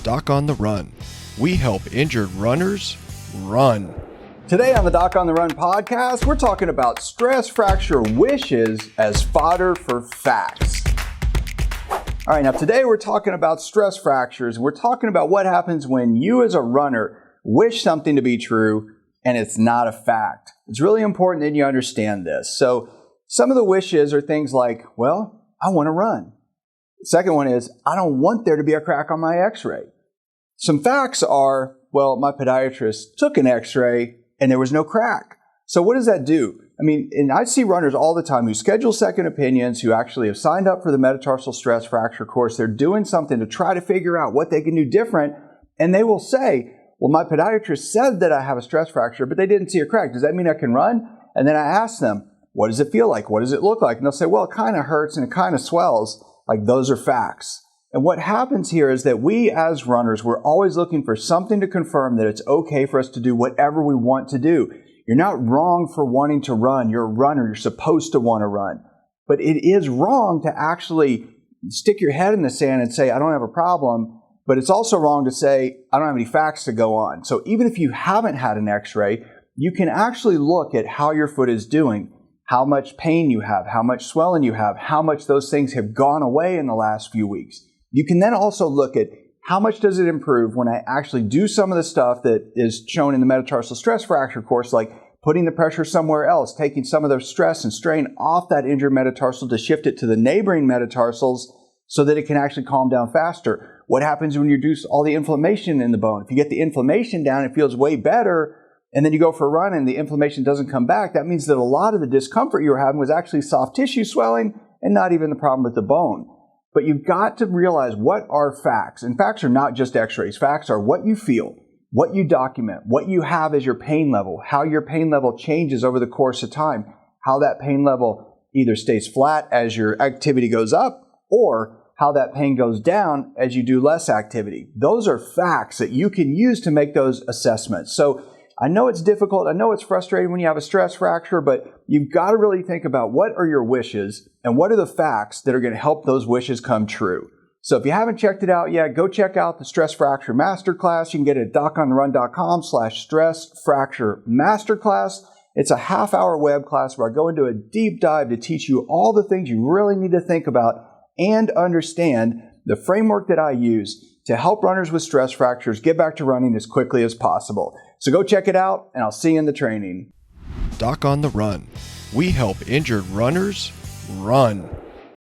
Doc on the Run. We help injured runners run. Today on the Doc on the Run podcast, we're talking about stress fracture wishes as fodder for facts. All right, now today we're talking about stress fractures. We're talking about what happens when you as a runner wish something to be true and it's not a fact. It's really important that you understand this. So some of the wishes are things like, well, I want to run. The second one is, I don't want there to be a crack on my x-ray. Some facts are, well, my podiatrist took an x-ray and there was no crack. So what does that do? I mean, and I see runners all the time who schedule second opinions, who actually have signed up for the metatarsal stress fracture course. They're doing something to try to figure out what they can do different. And they will say, well, my podiatrist said that I have a stress fracture, but they didn't see a crack. Does that mean I can run? And then I ask them, what does it feel like? What does it look like? And they'll say, well, it kind of hurts and it kind of swells. Like, those are facts. And what happens here is that we as runners, we're always looking for something to confirm that it's okay for us to do whatever we want to do. You're not wrong for wanting to run. You're a runner. You're supposed to want to run. But it is wrong to actually stick your head in the sand and say, I don't have a problem. But it's also wrong to say, I don't have any facts to go on. So even if you haven't had an x-ray, you can actually look at how your foot is doing, how much pain you have, how much swelling you have, how much those things have gone away in the last few weeks. You can then also look at how much does it improve when I actually do some of the stuff that is shown in the metatarsal stress fracture course, like putting the pressure somewhere else, taking some of the stress and strain off that injured metatarsal to shift it to the neighboring metatarsals so that it can actually calm down faster. What happens when you reduce all the inflammation in the bone? If you get the inflammation down, it feels way better, and then you go for a run and the inflammation doesn't come back, that means that a lot of the discomfort you were having was actually soft tissue swelling and not even the problem with the bone. But you've got to realize, what are facts? And facts are not just x-rays. Facts are what you feel, what you document, what you have as your pain level, how your pain level changes over the course of time, how that pain level either stays flat as your activity goes up, or how that pain goes down as you do less activity. Those are facts that you can use to make those assessments. So I know it's difficult. I know it's frustrating when you have a stress fracture, but you've got to really think about, what are your wishes and what are the facts that are going to help those wishes come true. So if you haven't checked it out yet, go check out the Stress Fracture Masterclass. You can get it at docontherun.com/stress fracture masterclass. It's a half-hour web class where I go into a deep dive to teach you all the things you really need to think about and understand the framework that I use to help runners with stress fractures get back to running as quickly as possible. So go check it out, and I'll see you in the training. Doc on the Run. We help injured runners run.